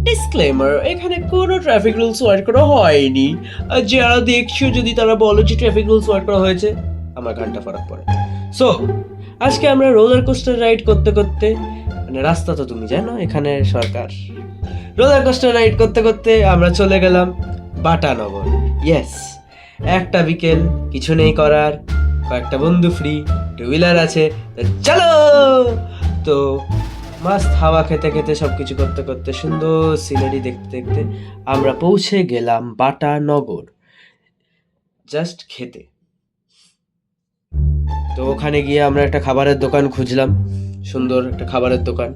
Disclaimer, এখানে কোনো traffic rules word করা হয়নি। আর যারা দেখছো যদি তারা বলো যে ট্রাফিক রুলস ওয়ার্ড করা হয়েছে, আমার ঘন্টা ফারাক পড়ে। সো আজকে আমরা রোলার কোস্টার রাইড করতে করতে, মানে রাস্তা তো তুমি জানো এখানে সরকার, রোলার কোস্টার রাইড করতে করতে আমরা চলে গেলাম বাটানগর। ইয়েস, একটা বিকেল, কিছু নেই করার, কয়েকটা বন্ধু ফ্রি, টু হুইলার আছে, তো চলো। তো মাস্ত হাওয়া খেতে খেতে সব কিছু করতে করতে, সুন্দর সিনারি দেখতে দেখতে আমরা পৌঁছে গেলাম বাটানগর, জাস্ট খেতে। তো ওখানে গিয়ে আমরা একটা খাবারের দোকান খুঁজলাম, সুন্দর একটা খাবারের দোকান,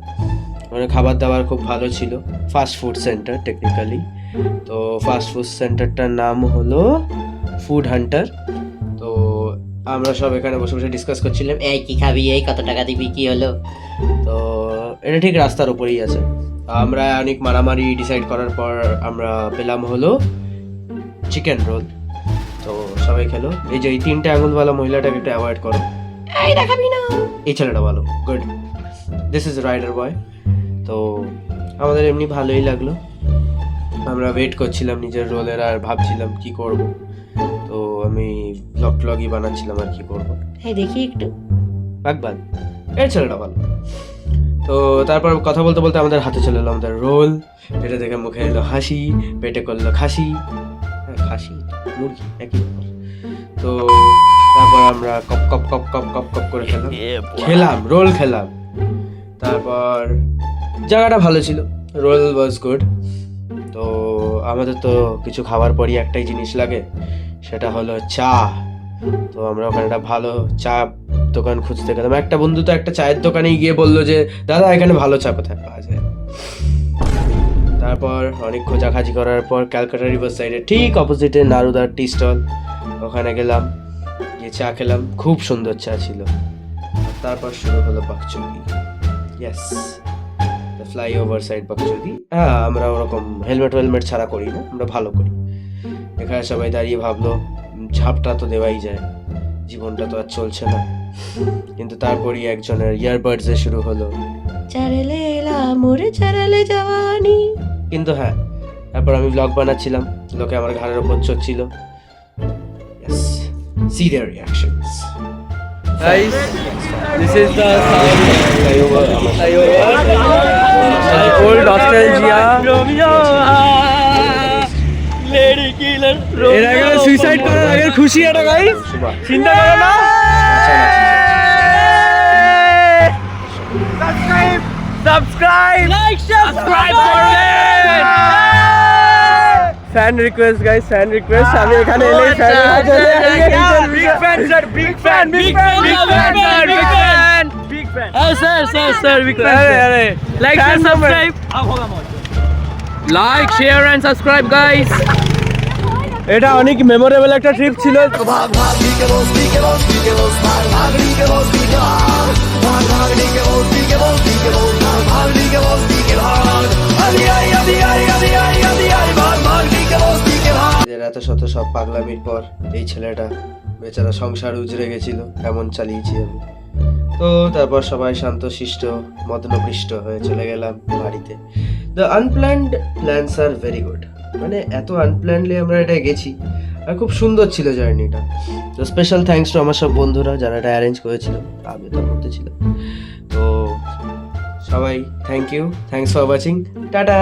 মানে খাবার দাবার খুব ভালো ছিল, ফাস্ট ফুড সেন্টার টেকনিক্যালি। তো ফাস্ট ফুড সেন্টারটার নাম হলো ফুড হান্টার। তো আমরা সব এখানে বসে বসে ডিসকাস করছিলাম, এই কি খাবি, এই কত টাকা দিবি, কি হলো। তো এটা ঠিক রাস্তার উপরেই আছে। আমরা অনেক মারামারি ডিসাইড করার পর আমরা পেলাম হলো চিকেন রোল। তো সবাই খেলো। এই যে এই 3টে আঙুলওয়ালা মহিলাটাকে একটু অ্যাভয়েড করো, এই দেখাবি না, এই ছেলেটা ভালো, গুড, দিস ইজ রাইডার বয়। তো আমাদের এমনি ভালোই লাগলো। আমরা ওয়েট করছিলাম নিজের রোলের, আর ভাবছিলাম কি করব। তো আমি ব্লগই বানাচ্ছিলাম আর কি করব। হ্যাঁ দেখি একটু বাগবান, এই ছেলেটা ভালো। তো তারপর কথা বলতে বলতে আমাদের হাতে চলে এলো আমাদের রোল। এটা দেখে মুখে এলো হাসি, পেটে করলো খাসি, খাসি মুরগি একই ব্যাপার। তো তারপর আমরা কপ কপ কপ কপ কপ কপ করে খেলাম রোল খেলাম। তারপর জায়গাটা ভালো ছিল, রোল ওয়াজ গুড। তো আমাদের তো কিছু খাওয়ার পরই একটাই জিনিস লাগে, সেটা হলো চা। তো আমরা ওখানে একটা ভালো চা দোকান খুঁজতে গেলাম। একটা বন্ধু তো একটা চায়ের দোকানে গিয়ে বললো যে দাদা এখানে ভালো চা কোথায় পাওয়া যায়। তারপর অনেক খোঁজাখাজি করার পর ক্যালকাটা রিভার সাইডে ঠিক অপোজিটে নারুদার টি স্টল, ওখানে গেলাম, গিয়ে চা খেলাম, খুব সুন্দর চা ছিল। তারপর শুরু হলো বাকচুদি। ইয়েস, দ্য ফ্লাইওভার সাইড বাকচুদি। হ্যাঁ, আমরা ওরকম হেলমেট ছাড়া করি না, আমরা ভালো করি। এখানে সবাই দাঁড়িয়ে ভাবলো ঝাপটা তো দেওয়াই যায়, জীবনটা তো আর চলছে না। কিন্তু তারপরই একজনের ইয়ারবাডসে শুরু হলো চারেলে এলা মোরে চারেলে জওয়ানি। কিন্তু হ্যাঁ, তারপর আমি ব্লগ বানাচ্ছিলাম, লোকে আমার ঘাড়ের ওপর চড়ছিল। Yes, see their reactions. Guys, this is the flyover. Old nostalgia. Lady killer. এর আগে সুইসাইড করার আগের খুশি এটা গাইস, চিন্তা করো না। Subscribe, like, subscribe করবেন। Fan request guys, fan request. আমি এখানে এলে fan big fan sir, big fan. Sir, big fan. Like and subscribe. Like, share and subscribe guys. এটা অনেক মেমোরেবল একটা ট্রিপ ছিল। এত শত সব পাগলামির পর এই ছেলেটা বেচারা সংসার উজড়ে গেছিল, এমন চালিয়েছি আমি। তো তারপর সবাই শান্ত শিষ্ট মদনপৃষ্ট হয়ে চলে গেলাম বাড়িতে। The unplanned plans are very good, মানে এত আনপ্ল্যান্ডলি আমরা এটা গেছি, আর খুব সুন্দর ছিল জার্নিটা। তো স্পেশাল থ্যাঙ্কস টু আমার সব বন্ধুরা যারা এটা অ্যারেঞ্জ করেছিল, আমি তার মধ্যে ছিলাম। তো সবাই thank you, thanks for watching, tata.